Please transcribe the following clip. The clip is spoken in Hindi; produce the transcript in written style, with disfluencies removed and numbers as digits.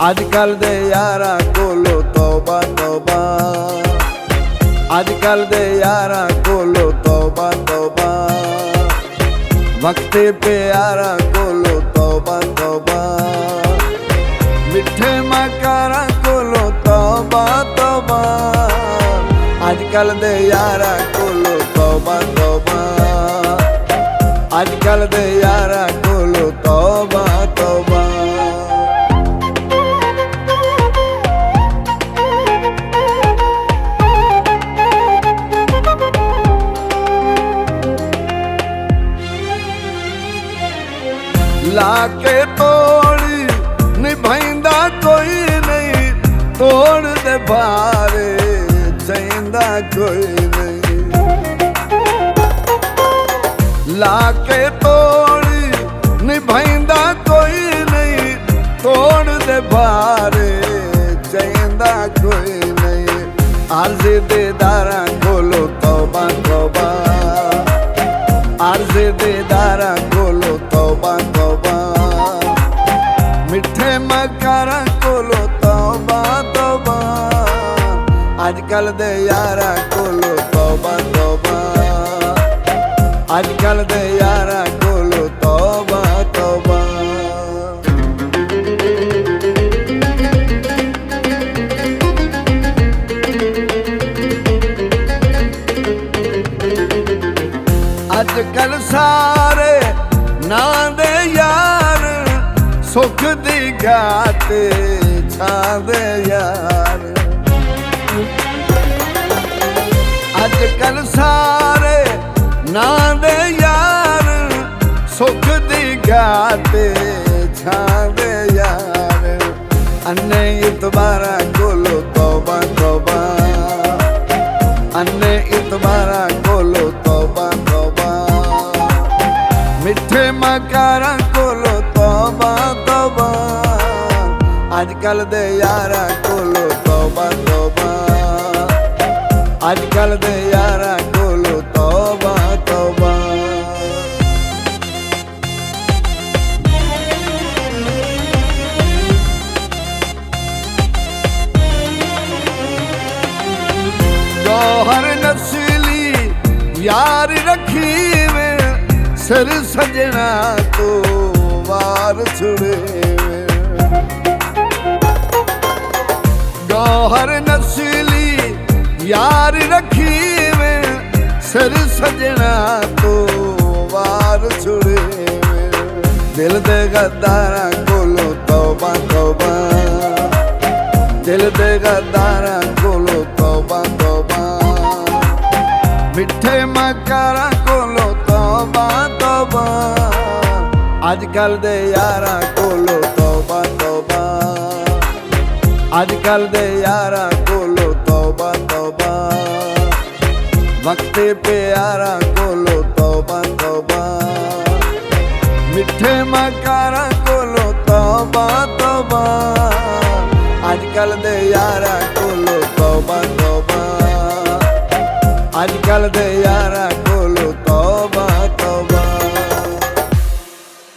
अजकल दे यारा कोलो तौबा तौबा, अजकल दे यारा कोलो तौबा तौबा, वक्ते प्यारा कोलो तौबा तौबा, मिठे मकारा कोलो तौबा तौबा, अजकल दे यारा कोलो तौबा तौबा, अजकल दे यारा कोलो तौबा तौबा। लाके तोड़ी निभाइंदा कोई नहीं, तोड़ दे भारे चाहिंदा कोई नहीं। लाके तोड़ी निभाइंदा कोई नहीं, तोड़ दे भारे चाहिंदा कोई नहीं। अर्ज़ दे दारा खोलो तौबा तौबा, अर्ज़ दे दारा खोलो तौबा तौबा, मिठे मकारा कोलो तौबा तौबा, अजकल दे यारा कोलो तौबा तौबा, अजकल दे यारा कोलो तौबा तौबा। अजकल सारे ना दे यार, सुख दी घाट छा दे यार। अजकल सारे ना दे यार, सुख दी घाट छा दे यार। अन्ने इतबारा कोलो तौबा तौबा, अन्ने इतबारा कोलो तौबा तौबा, मिठे मकारा कोलो तौबा तौबा, अजकल दे यारा कोलो तौबा तौबा, अजकल दे यारा कोलो तौबा तौबा। जौहर नस्ली यार रखी वे, सिर सजना तो वार छुड़े वे। जौहर नस्ली यार रखी वे, सिर सजना तो वार छुड़े वे। दिल दे गद्दारा कोलो तौबा तौबा, दिल दे गद्दारा कोलो तौबा तौबा, मिठे मकारा कोलो तौबा तौबा, अजकल दे यारा कोलो तौबा तौबा, अजकल दे यारा कोलो तौबा तौबा, वक्ते प्यारा कोलो तौबा तौबा, मिठे मकारा कोलो तौबा तौबा, अजकल दे यारा कोलो तौबा तौबा, अजकल दे यारा